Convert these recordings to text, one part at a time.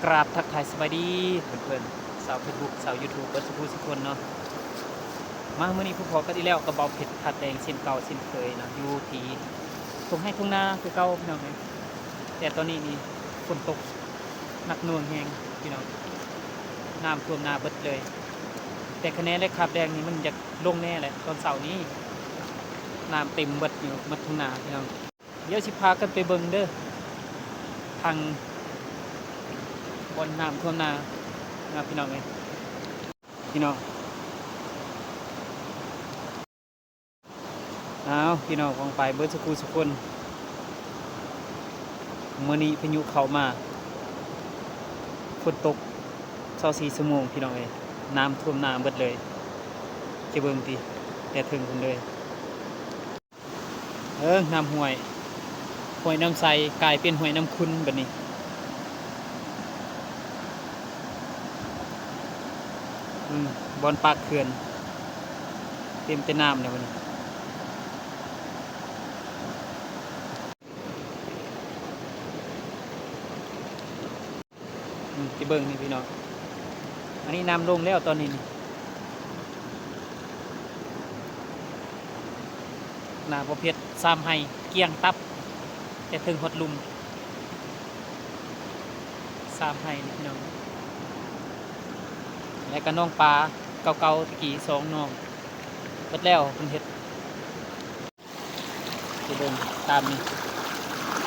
กราบทักทายสบายดีเพื่อนๆสาวเฟซบุ๊กสาวยูทูบเบอร์สุภูสุคนเนาะมาเมื่อนี้ผู้พอกันอีกแล้วกระเบาเผ็ดผัดแดงเส้นเก่าเส้นเคยเนาะอยู่ที่ตรงให้ทุ่งนาคือเก่าพี่น้องเลยแต่ตอนนี้นี่ฝนตกหนักหน่วงแหงพี่น้องน้ำท่วมนาเบิดเลย แต่คะแนนได้ขับแดงนี่มันจะลงแน่เลยตอนเสาร์นี้น้ำเต็มเบิดอยู่หมดทุ่งนาพี่น้องเดี๋ยวสิพากันไปเบิ่งเด้อทางบนน้ำท่วมนาพี่น้องเลยพี่น้องพี่น้องของไปเบิร์ดสกูสกุลเมื่อนี้พายุเข้ามาฝนตก24 ชั่วโมงพี่น้องเลยน้ำท่วมนาเบิดเลยจะเบิ่งตีแต่ถึงคนเลยน้ำห้วยน้ำใสกลายเป็นห้วยน้ำขุ่นแบบนี้บอนปากเขื่อนเต็มแต่น้ำเนี่ยวันนี้ที่เบิ้งนี่พี่น้องอันนี้น้ำลงแล้วตอนนี้น้ำประเภทซ้ำให้เกี้ยงตับแต่ถึงหดลุมซ้ำให้นี่พี่น้องและก็น้องปลาเก่าๆตะกี้2 น้องเบิดแล้วเพิ่นเฮ็ดที่เบิ้งตามนี่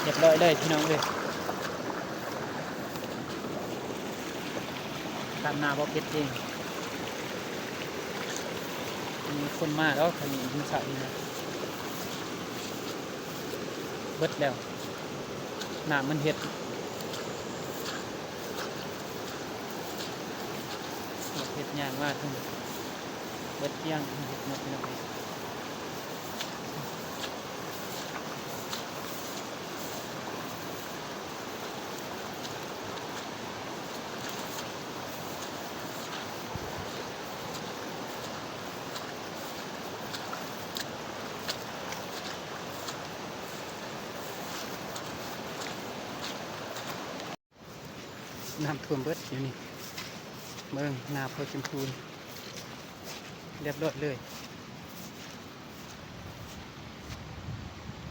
เรียบร้อยเลยพี่น้องเลยตามนาบ่เพชรเองมีคนมาแล้วคันนี้ถึงสระนี่นะเบิดแล้วน้ำมันเฮ็ดเฮ็ดยากมากทั้งเบิดย่างเฮ็ดหมดเลยน้ำท่วมเบิดอยู่นี่เบิ่งนาพอชมพูเรียบร้อยเลย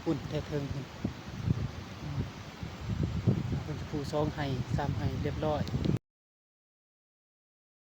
อุ่นแต่เทิงพอชมพู2 ไห้ 3 ไห้เรียบร้อย